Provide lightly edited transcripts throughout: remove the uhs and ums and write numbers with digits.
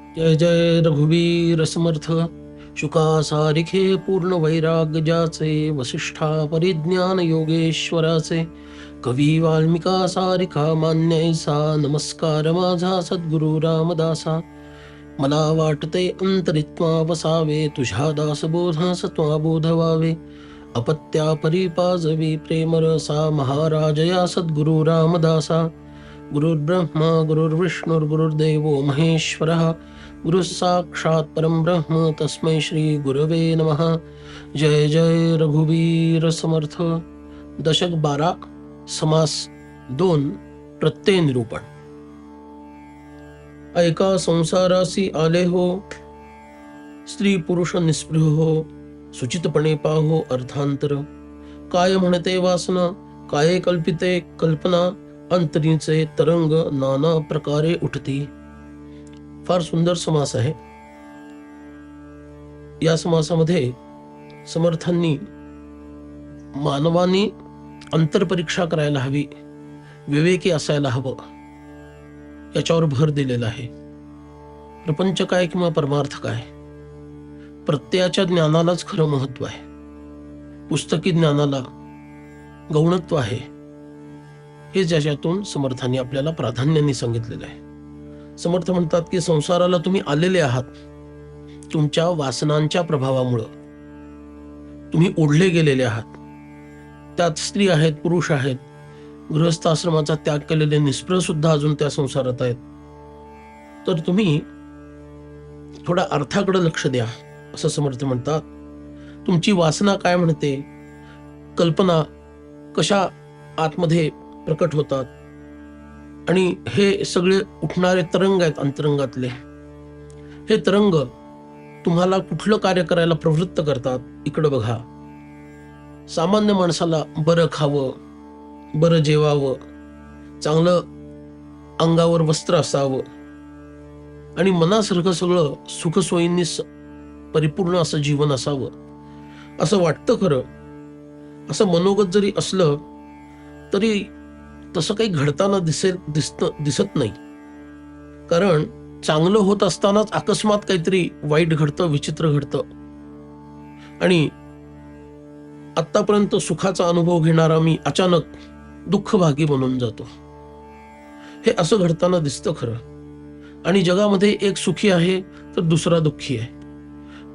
जय जय रघुवीर समर्थ. शुका सारिखे पूर्ण वैराग्य ज्याचे, वसिष्ठा परिज्ञान योगेश्वराचे, कवी वाल्मिका सारिखा मान्यैसा, नमस्कार माझा सद्गुरु रामदासा. मला वाटते अंतरित्वा वसावे, तुझ्या दासबोधास त्वा बोधवावे. अपत्या परिपाजवी प्रेमरसा, महाराज या सद्गुरु रामदासा. गुरुर्ब्रह्मा गुरुर्विष्णुर्गुरुर्देवो महेश्वरः, गुरु साक्षात् परम ब्रह्म तस्मै श्री गुरवे नमः. जय जय रघुवीर समर्थ. दशक 12 समास 2 प्रत्यय निरूपण. ऐका संसारासी आले हो, स्त्री पुरुष निस्पृह हो, सुचितपणे पाहो अर्थांतर. काय म्हणते वासना, काय कल्पिते कल्पना, अंतरीचे तरंग नाना प्रकारे उठती. फार सुंदर समास आहे. या समासामध्ये समर्थांनी मानवानी अंतरपरीक्षा करायला हवी, विवेकी असायला हवं, याच्यावर भर दिलेला आहे. प्रपंच काय किंवा परमार्थ काय, प्रत्ययाच्या ज्ञानालाच खरं महत्व आहे. पुस्तकी ज्ञानाला गौणत्व आहे. हे ज्याच्यातून समर्थांनी आपल्याला प्राधान्याने सांगितलेलं आहे. समर्थ म्हणतात की संसाराला तुम्ही आलेले आहात तुमच्या वासनांच्या प्रभावामुळं. तुम्ही ओढले गेलेले आहात. त्यात स्त्री आहेत, पुरुष आहेत, गृहस्थ आश्रमाचा त्याग केलेले निष्प्रह सुद्धा अजून त्या संसारात आहेत. तर तुम्ही थोडा अर्थाकडे लक्ष द्या, असं समर्थ म्हणतात. तुमची वासना काय म्हणते, कल्पना कशा आतमध्ये प्रकट होतात, आणि हे सगळे उठणारे तरंग आहेत अंतरंगातले. हे तरंग तुम्हाला कुठलं कार्य करायला प्रवृत्त करतात. इकडं बघा. सामान्य माणसाला बरं खावं, बरं जेवावं, चांगलं अंगावर वस्त्र असावं आणि मनासारखं सगळं सुखसोयींनी परिपूर्ण असं जीवन असावं असं वाटतं. खरं असं मनोगत जरी असलं तरी तसं काही घडताना दिसत नाही. कारण चांगलं होत असतानाच अकस्मात काहीतरी वाईट घडतं, विचित्र घडतं, आणि आतापर्यंत सुखाचा अनुभव घेणारा मी अचानक दुःखभागी बनून जातो. हे असं घडताना दिसतं खरं. आणि जगामध्ये एक सुखी आहे तर दुसरा दुःखी आहे.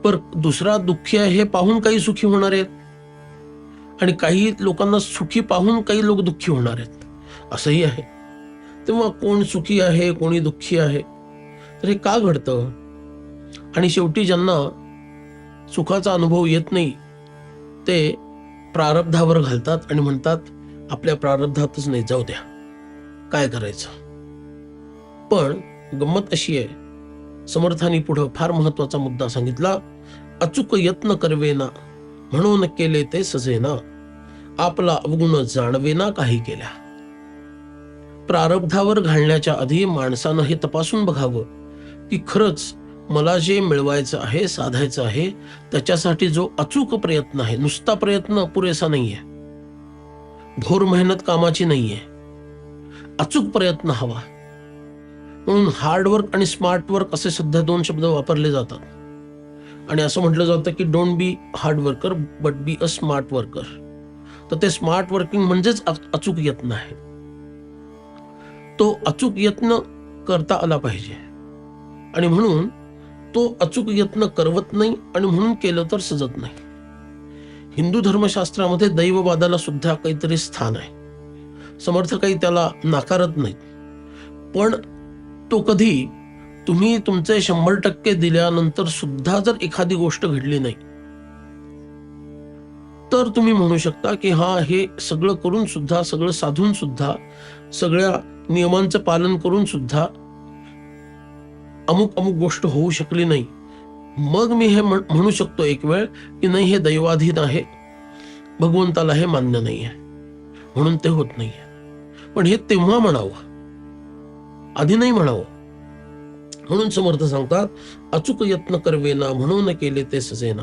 पर दुसरा दुःखी आहे हे पाहून काही सुखी होणार आहेत, आणि काही लोकांना सुखी पाहून काही लोक दुःखी होणार आहेत, असंही आहे. तेव्हा कोण सुखी आहे, कोणी दुःखी आहे, तर हे का घडतं? आणि शेवटी ज्यांना सुखाचा अनुभव येत नाही ते प्रारब्धावर घालतात आणि म्हणतात आपल्या प्रारब्धातच नाही, जाऊ द्या, काय करायचं. पण गंमत अशी आहे, समर्थांनी पुढं फार महत्वाचा मुद्दा सांगितला. अचूक यत्न करवेना, म्हणून केले ते सजेना, आपला अवगुण जाणवेना काही केल्या. प्रारब्धावर घालण्याच्या आधी माणसानं हे तपासून बघावं की खरंच मला जे मिळवायचं आहे, साधायचं आहे, त्याच्यासाठी जो अचूक प्रयत्न आहे, नुसता प्रयत्न पुरेसा नाहीये, घोर मेहनत कामाची नाहीये, अचूक प्रयत्न हवा. म्हणून हार्डवर्क आणि स्मार्ट वर्क असे सध्या 2 शब्द वापरले जातात. आणि असं म्हटलं जातं की don't be hard worker but be a smart worker. तर ते स्मार्ट वर्किंग म्हणजेच अचूक यत्न आहे. तो अचूक यत्न करता आला पाहिजे, आणि म्हणून तो अचूक यत्न करवत नाही, आणि म्हणून केलं तर सजत नाही. हिंदू धर्मशास्त्रामध्ये दैववादाला सुद्धा काहीतरी स्थान आहे. समर्थ काही त्याला नाकारत नाहीत. पण तो कधी तुम्ही तुमचे 100% दिल्यानंतर सुद्धा जर एखादी गोष्ट घडली नाही तर तुम्ही म्हणू शकता की हा, हे सगळं करून सुद्धा, सगळं साधून सुद्धा, सगळ्या नियमांचं पालन करून सुद्धा अमुक अमुक गोष्ट होऊ शकली नाही. मग मी हे म्हणू शकतो एक वेळ की नाही, हे दैवाधीन आहे, भगवंताला हे मान्य नाहीये, म्हणून ते होत नाहीये. पण हे तेव्हा म्हणावं, आधी नाही म्हणावं. म्हणून समर्थ सांगतात अचूक यत्न करवेना, म्हणून केले ते सजेना,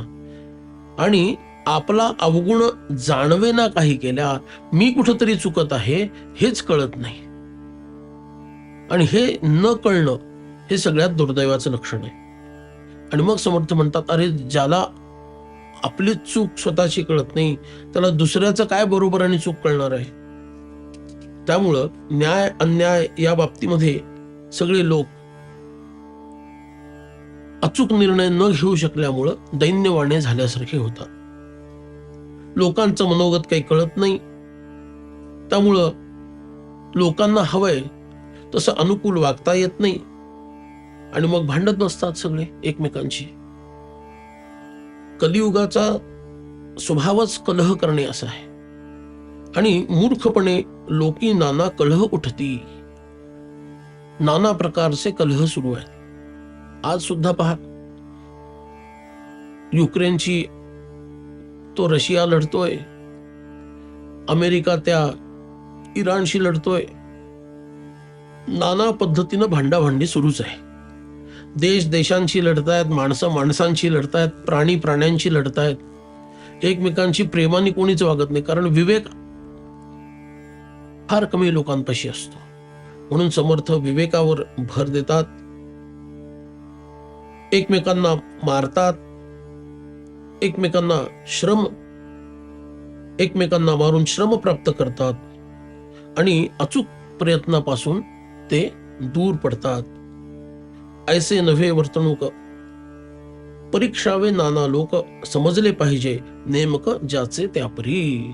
आणि आपला अवगुण जाणवेना काही केल्या. मी कुठंतरी चुकत आहे हेच कळत नाही. आणि हे न कळणं हे सगळ्यात दुर्दैवाचं लक्षण आहे. आणि मग समर्थ म्हणतात, अरे ज्याला आपली चूक स्वतःची कळत नाही त्याला दुसऱ्याचं काय बरोबर आणि चूक कळणार आहे. त्यामुळं न्याय अन्याय या बाबतीमध्ये सगळे लोक अचूक निर्णय न घेऊ शकल्यामुळं दैन्यवाणे झाल्यासारखे होतात. लोकांचं मनोगत काही कळत नाही, त्यामुळं लोकांना हवंय तसं अनुकूल वागता येत नाही आणि मग भांडत बसतात सगळे एकमेकांशी. कलियुगाचा स्वभावच कलह करणे असा आहे. आणि मूर्खपणे लोकी नाना कलह उठती, नाना प्रकारचे कलह सुरू आहेत. आज सुद्धा पहा, युक्रेनची तो रशिया लढतोय, अमेरिका त्या इराणशी लढतोय. नाना पद्धतीनं भांडाभांडी सुरूच आहे. देश देशांशी लढतायत, माणसं माणसांशी लढतायत, प्राणी प्राण्यांशी लढतायत. एकमेकांशी प्रेमाने कोणीच वागत नाही, कारण विवेक फार कमी लोकांपाशी असतो. म्हणून समर्थ विवेकावर भर देतात, एकमेकांना मारतात, एकमेकांना मारून श्रम प्राप्त करतात आणि अचूक प्रयत्नापासून ते दूर पडतात. ऐसे नव्हे वर्तणूक, परीक्षावे नाना लोक, समजले पाहिजे नेमकं ज्याचे त्यापरी.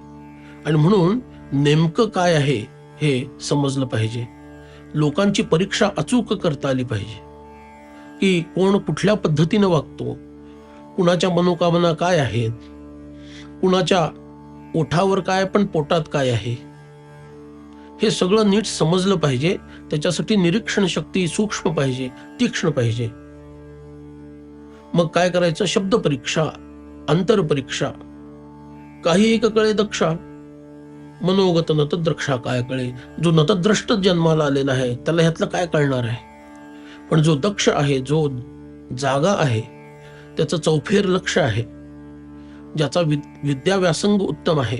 आणि म्हणून नेमकं काय आहे हे समजलं पाहिजे. लोकांची परीक्षा अचूक करता आली पाहिजे की कोण कुठल्या पद्धतीनं वागतो, कुणाच्या मनोकामना काय आहेत, कुणाच्या ओठावर काय पण पोटात काय आहे, हे सगळं नीट समजलं पाहिजे. त्याच्यासाठी निरीक्षण शक्ती सूक्ष्म पाहिजे, तीक्ष्ण पाहिजे. मग काय करायचं? शब्द परीक्षा, अंतरपरीक्षा. काही एक कळे दक्षा, मनोगत नतद्रक्षा काय कळे. जो नतद्रष्ट जन्माला आलेला आहे त्याला ह्यातलं काय कळणार आहे. पण जो दक्ष आहे, जो जागा आहे, त्याचं चौफेर लक्ष आहे, ज्याचा विद्याव्यासंग उत्तम आहे,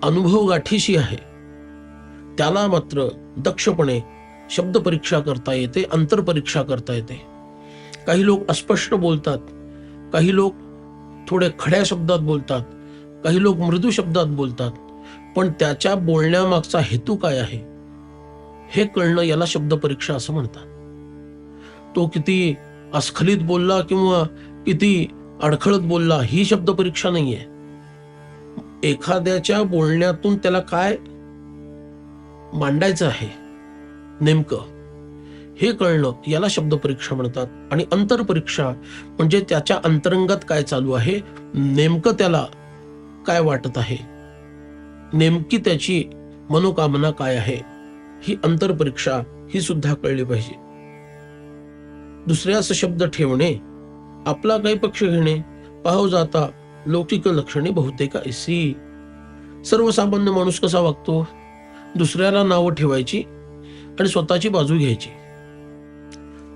अनुभव गाठीशी आहे, त्याला मात्र दक्षपणे शब्द परीक्षा करता येते, अंतरपरीक्षा करता येते. काही लोक अस्पष्ट बोलतात, काही लोक थोडे खड्या शब्दात बोलतात, काही लोक मृदू शब्दात बोलतात, पण त्याच्या बोलण्यामागचा हेतू काय आहे हे कळणं याला शब्द परीक्षा असं म्हणतात. तो किती अस्खलित बोलला किंवा किती अडखळत बोलला ही शब्द परीक्षा नाहीये. एखाद्याच्या बोलण्यातून त्याला काय मांडायचं आहे नेमकं हे कळणं याला शब्द परीक्षा म्हणतात. आणि अंतरपरीक्षा म्हणजे त्याच्या अंतरंगात काय चालू आहे, नेमकं त्याला काय वाटत आहे, नेमकी त्याची मनोकामना काय आहे, ही अंतरपरीक्षा ही सुद्धा कळली पाहिजे. दुसऱ्यास शब्द ठेवणे, आपला काही पक्ष घेणे, पाहू जाता लौकिक लक्षणे बहुतेक ऐसी. सर्वसामान्य माणूस कसा वागतो? दुसऱ्याला नावं ठेवायची आणि स्वतःची बाजू घ्यायची.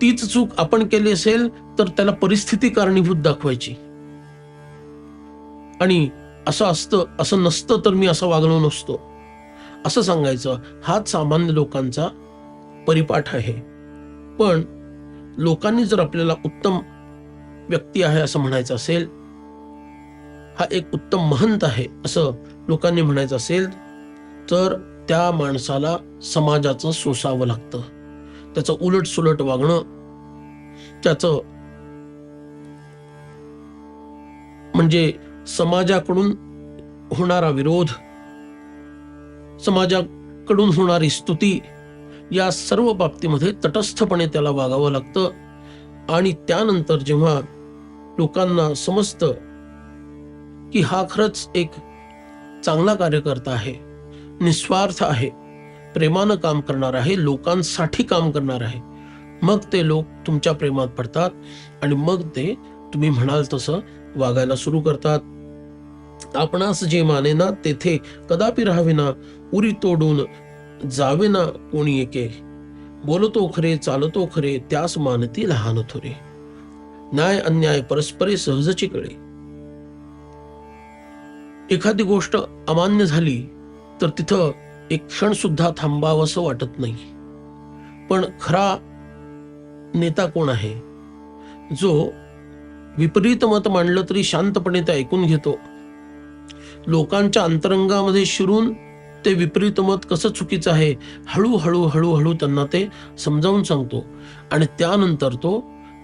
तीच चूक आपण केली असेल तर त्याला परिस्थिती कारणीभूत दाखवायची आणि असं असतं, असं नसतं तर मी असं वागलो नसतो असं सांगायचं. हाच सामान्य लोकांचा परिपाठ आहे. पण लोकांनी जर आपल्याला उत्तम व्यक्ती आहे असं म्हणायचं असेल, हा एक उत्तम महंत आहे असं लोकांनी म्हणायचं असेल, तर त्या माणसाला समाजाचं सोसावं लागतं. त्याचं उलट सुलट वागणं, त्याचं म्हणजे समाजाकडून होणारा विरोध, समाजाकडून होणारी स्तुती, या सर्व बाबतीमध्ये तटस्थपणे त्याला वागावं लागतं. आणि त्यानंतर जेव्हा लोकांना समजतं की हा खरंच एक चांगला कार्यकर्ता आहे, निस्वार्थ आहे, प्रेमानं काम करणार आहे, लोकांसाठी काम करणार आहे, मग ते लोक तुमच्या प्रेमात पडतात आणि मग ते तुम्ही म्हणाल तसं वागायला सुरू करतात. आपणास जे मानेना तेथे कदापि राहावेना, उरी तोडून जावेना कोणी एके, बोलतो खरे चालतो खरे, त्यास मानती लहान थोरे. न्याय अन्याय परस्परे सहजची कळे. एखादी गोष्ट अमान्य झाली तर तिथं एक क्षण सुद्धा थांबावंसं वाटत नाही. पण खरा नेता कोण आहे जो विपरीत मत मांडलं तरी शांतपणे ते ऐकून घेतो, लोकांच्या अंतरंगामध्ये शिरून ते विपरीत मत कसं चुकीचं आहे हळूहळू हळूहळू त्यांना ते समजावून सांगतो आणि त्यानंतर तो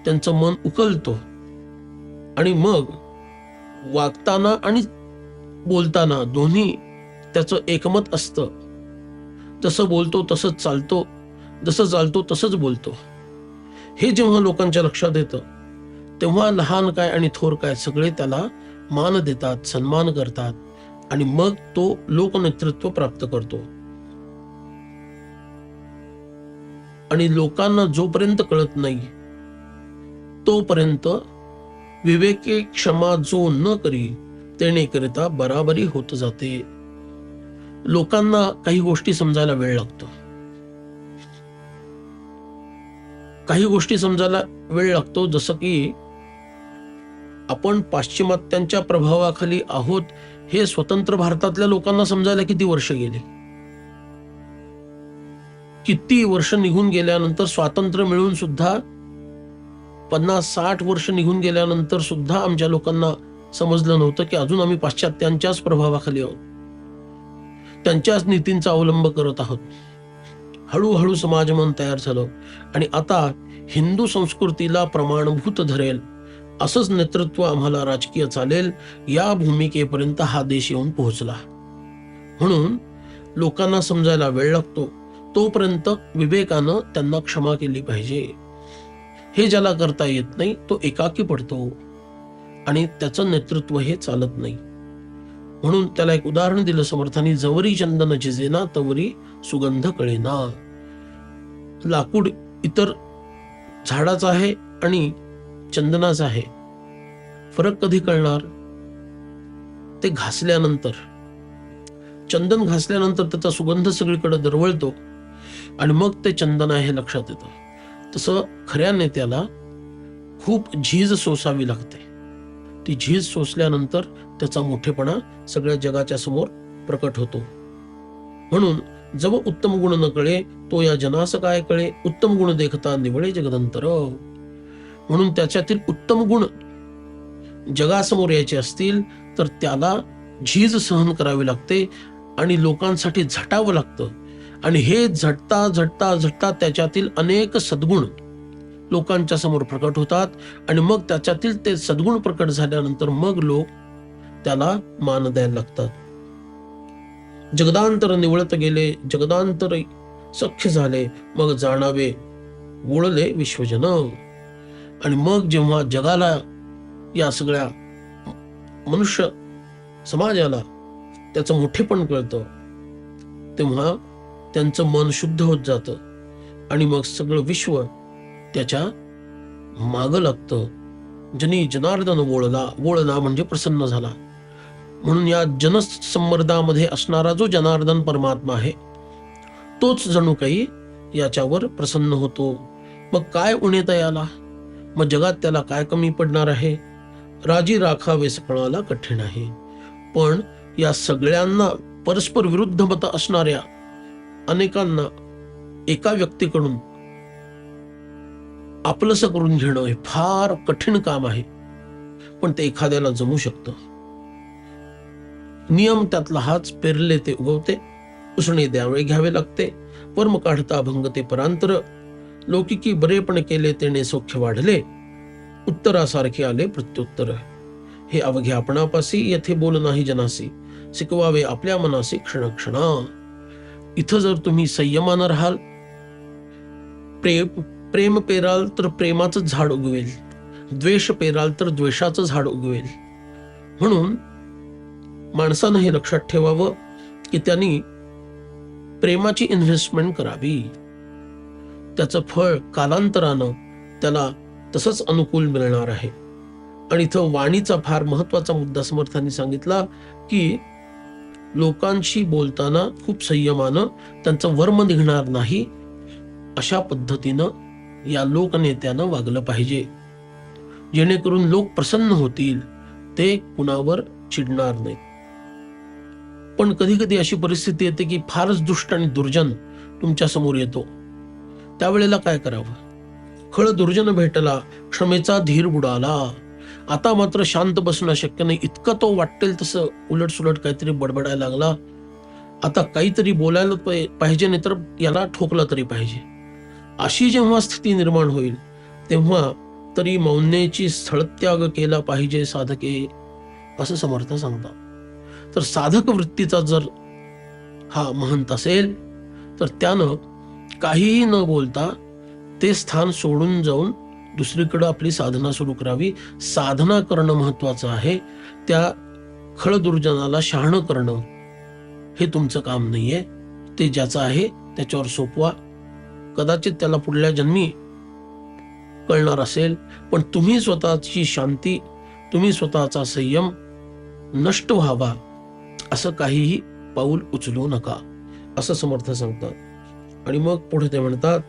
त्यांचं मन उकलतो आणि मग वागताना आणि बोलताना दोन्ही त्याचं एकमत असतं. जसं बोलतो तसंच चालतो, जसं चालतो तसंच बोलतो. हे जेव्हा लोकांच्या लक्षात येतं तेव्हा लहान काय आणि थोर काय सगळे त्याला मान देतात, सन्मान करतात आणि मग तो लोकनेतृत्व प्राप्त करतो. आणि लोकांना जोपर्यंत कळत नाही तोपर्यंत विवेके क्षमा जो न करी तेणे करिता बराबरी होत जाते. लोकांना काही गोष्टी समजायला वेळ लागतो, काही गोष्टी समजायला वेळ लागतो. जसं की आपण पाश्चिमात्यांच्या प्रभावाखाली आहोत हे स्वतंत्र भारतातल्या लोकांना समजायला किती वर्ष गेली. किती वर्ष निघून गेल्यानंतर, स्वातंत्र्य मिळून सुद्धा 50-60 वर्ष निघून गेल्यानंतर सुद्धा आमच्या लोकांना समजलं नव्हतं की अजून आम्ही पाश्चात्यांच्याच प्रभावाखाली आहोत, त्यांच्याच नीतींचा अवलंब करत आहोत. हळूहळू समाजमन तयार झालं आणि आता हिंदू संस्कृतीला प्रमाणभूत धरेल असंच नेतृत्व आम्हाला राजकीय चालेल या भूमिकेपर्यंत हा देश येऊन पोहोचला. म्हणून लोकांना समजायला वेळ लागतो, तोपर्यंत विवेकानं त्यांना क्षमा केली पाहिजे. हे ज्याला करता येत नाही तो एकाकी पडतो आणि त्याचं नेतृत्व हे चालत नाही. म्हणून त्याला एक उदाहरण दिलं समर्थांनी, जवरी चंदन झिजेना तवरी सुगंध कळेना. लाकूड इतर झाडाचं आहे आणि चंदनाचं आहे, फरक कधी कळणार? ते घासल्यानंतर. चंदन घासल्यानंतर त्याचा सुगंध सगळीकडे दरवळतो आणि मग ते चंदन आहे हे लक्षात येतं. तसं खऱ्या नेत्याला खूप झीज सोसावी लागते. ती झीज सोसल्यानंतर त्याचा मोठेपणा सगळ्या जगाच्या समोर प्रकट होतो. म्हणून जब उत्तम गुण न कळे तो या जनास काय कळे, उत्तम गुण देखता निवळे जगदंतर. म्हणून त्याच्यातील उत्तम गुण जगासमोर यायचे असतील तर त्याला झीज सहन करावी लागते आणि लोकांसाठी झटावं लागतं. आणि हे झटता झटता झटता त्याच्यातील अनेक सद्गुण लोकांच्या समोर प्रकट होतात आणि मग त्याच्यातील ते सद्गुण प्रकट झाल्यानंतर मग लोक त्याला मान द्यायला लागतात. जगदांतर निवळत गेले, जगदांतर सख्य झाले, मग जाणावे वोळले विश्वजन. आणि मग जेव्हा जगाला, या सगळ्या मनुष्य समाजाला त्याचं मोठेपण कळतं तेव्हा त्यांचं मन शुद्ध होत जातं आणि मग सगळं विश्व त्याच्या मागं लागतं. जनी जनार्दन वोळला म्हणजे प्रसन्न झाला. म्हणून या जनसंमर्दामध्ये असणारा जो जनार्दन परमात्मा आहे तोच जणू काही याच्यावर प्रसन्न होतो. मग काय उणे तयाला, मग जगात त्याला काय कमी पडणार आहे? राजी राखावे सकळाला कठीण आहे. पण या सगळ्यांना परस्पर विरुद्ध मत असणाऱ्या अनेकांना एका व्यक्तीकडून आपलंसं करून घेणं हे फार कठीण काम आहे, पण ते एखाद्याला जमू शकतं. नियम त्यातला हाच, पेरले ते उगवते, उसणे द्यावे घ्यावे लागते, वर्म काढता अभंग ते परांतर, लौकिकी बरेपण केले तेने सौख्य वाढले, उत्तरासारखे आले प्रत्युत्तर. हे अवघ्या आपणापासी येथे बोल नाही जनासी, शिकवावे आपल्या मनासी क्षणक्षणा. इथं जर तुम्ही संयमानं राहाल, प्रेम पेराल तर प्रेमाचं झाड उगवेल, द्वेष पेराल तर द्वेषाचं झाड उगवेल. म्हणून माणसानं हे लक्षात ठेवावं की त्यांनी प्रेमाची इन्व्हेस्टमेंट करावी, त्याचं फळ कालांतरानं त्याला तसंच अनुकूल मिळणार आहे. आणि इथं वाणीचा फार महत्वाचा मुद्दा समर्थांनी सांगितला की लोकांशी बोलताना खूप संयमानं, त्यांचं वर्म निघणार नाही अशा पद्धतीनं या लोकनेत्यानं वागलं पाहिजे, जेणेकरून लोक प्रसन्न होतील, ते कुणावर चिडणार नाहीत. पण कधी कधी अशी परिस्थिती येते की फारच दुष्ट आणि दुर्जन तुमच्या समोर येतो, त्यावेळेला काय करावं? खळ दुर्जन भेटला, क्षमेचा धीर बुडाला. आता मात्र शांत बसणं शक्य नाही. इतकं तो वाटेल तसं उलटसुलट काहीतरी बडबडायला लागला. आता काहीतरी बोलायला पाहिजे, नाही तर याला ठोकलं तरी पाहिजे. अशी जेव्हा स्थिती निर्माण होईल तेव्हा तरी मौनेची स्थळत्याग केला पाहिजे साधके, असं समर्थ सांगतात. तर साधक वृत्तीचा जर हा महंत असेल तर त्यानं काहीही न बोलता ते स्थान सोडून जाऊन दुसरीकडे आपली साधना सुरू करावी. साधना करणं महत्वाचं आहे. त्या खळदुर्जनाला शहाणं करणं हे तुमचं काम नाहीये. ते ज्याचं आहे त्याच्यावर सोपवा. कदाचित त्याला पुढल्या जन्मी कळणार असेल, पण तुम्ही स्वतःची शांती, तुम्ही स्वतःचा संयम नष्ट व्हावा असं काहीही पाऊल उचलू नका, असं समर्थ सांगतात. आणि मग पुढे ते म्हणतात,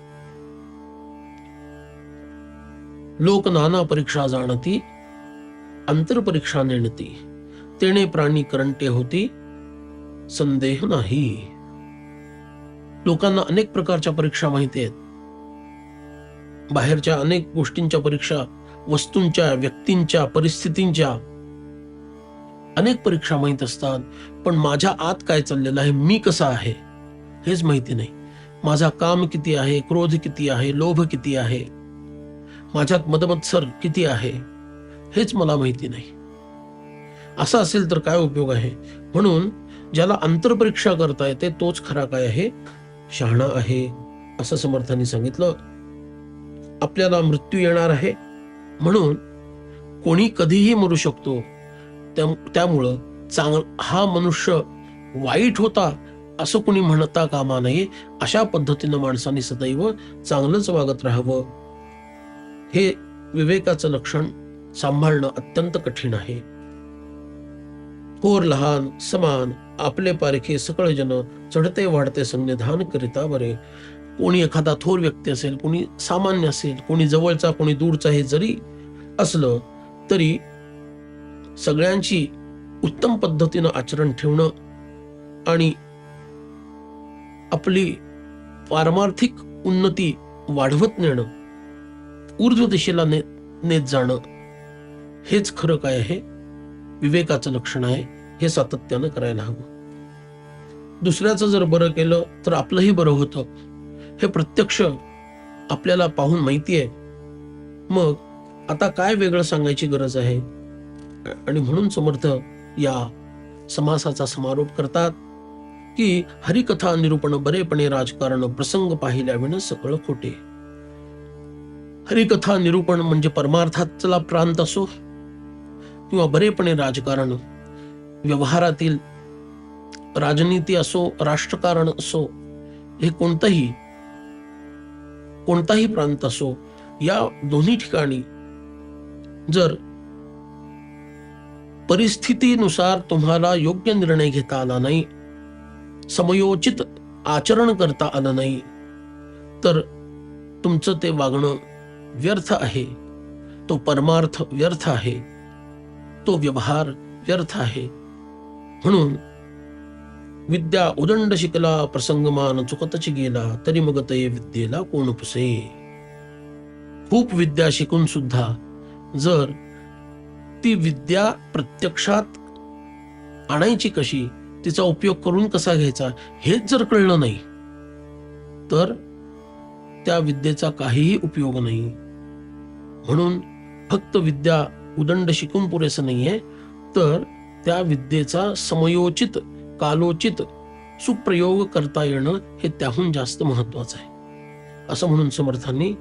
लोक नाना परीक्षा जाणती, अंतरपरीक्षा नेणती, तेणे प्राणी करंटे होती, संदेह नाही. लोकांना अनेक प्रकारच्या परीक्षा माहिती आहेत. बाहेरच्या अनेक गोष्टींच्या परीक्षा, वस्तूंच्या, व्यक्तींच्या, परिस्थितींच्या अनेक परीक्षा माहित असतात. पण माझ्या आत काय चाललेलं आहे, मी कसा आहे, हेच माहिती नाही. माझा काम किती आहे, क्रोध किती आहे, लोभ किती आहे, माझ्यात मदमत्सर किती आहे, हेच मला माहिती नाही. असं असेल तर काय उपयोग आहे. म्हणून ज्याला अंतरपरीक्षा करता येते तोच खरा काय आहे, शहाणा आहे, असं समर्थांनी सांगितलं. आपल्याला मृत्यू येणार आहे, म्हणून कोणी कधीही मरू शकतो. त्यामुळं हा मनुष्य वाईट होता असं कोणी म्हणता कामा नये. अशा पद्धतीनं माणसाने सदैव चांगलंच वागत राहावं. हे विवेकाचं लक्षण सांभाळणं अत्यंत कठीण आहे. थोर लहान समान आपले पारखे सकळ जन, चढते वाढते संविधान करिता बरे. कोणी एखादा थोर व्यक्ती असेल, कोणी सामान्य असेल, कोणी जवळचा, कोणी दूरचा, हे जरी असलं तरी सगळ्यांची उत्तम पद्धतीनं आचरण ठेवणं आणि आपली पारमार्थिक उन्नती वाढवत नेणं, ऊर्ध्व दिशेला नेत जाणं, हेच खरं काय आहे, विवेकाचं लक्षण आहे. हे सातत्यानं करायला हवं. दुसऱ्याचं जर बरं केलं तर आपलंही बरं होतं, हे प्रत्यक्ष आपल्याला पाहून माहिती आहे. मग आता काय वेगळं सांगायची गरज आहे. आणि म्हणून समर्थ या समासाचा समारोप करतात की हरिकथा निरूपण बरेपणे राजकारण, प्रसंग पाहिल्या विण सकळ खोटे. हरिकथा निरूपण म्हणजे परमार्थातला प्रांत असो किंवा बरेपणे राजकारण, व्यवहारातील राजनीती असो, राष्ट्रकारण असो, हे कोणताही प्रांत असो, या दोन्ही ठिकाणी जर परिस्थितीनुसार तुम्हाला योग्य निर्णय घेता आला नाही, समयोचित आचरण करता आलं नाही, तर तुमचं ते वागणं व्यर्थ आहे. तो परमार्थ व्यर्थ आहे, तो व्यवहार व्यर्थ आहे. म्हणून विद्या उदंड शिकला, प्रसंगमान चुकतच गेला, तरी मग तये विद्येला कोण पुसे. खूप विद्या शिकून सुद्धा जर ती विद्या प्रत्यक्षात आणायची कशी, तिचा उपयोग करून कसा घ्यायचा, हेच जर कळलं नाही तर त्या विद्येचा काहीही उपयोग नाही. म्हणून फक्त विद्या उदंड शिकून पुरेसं नाहीये, तर त्या विद्येचा समयोचित, कालोचित सुप्रयोग करता येणं हे त्याहून जास्त महत्वाचं आहे. असं म्हणून समर्थांनी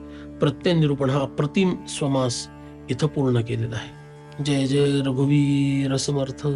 प्रत्यय निरूपण हा अप्रतिम समास इथं पूर्ण केलेला आहे. जय जय रघुवीर समर्थ.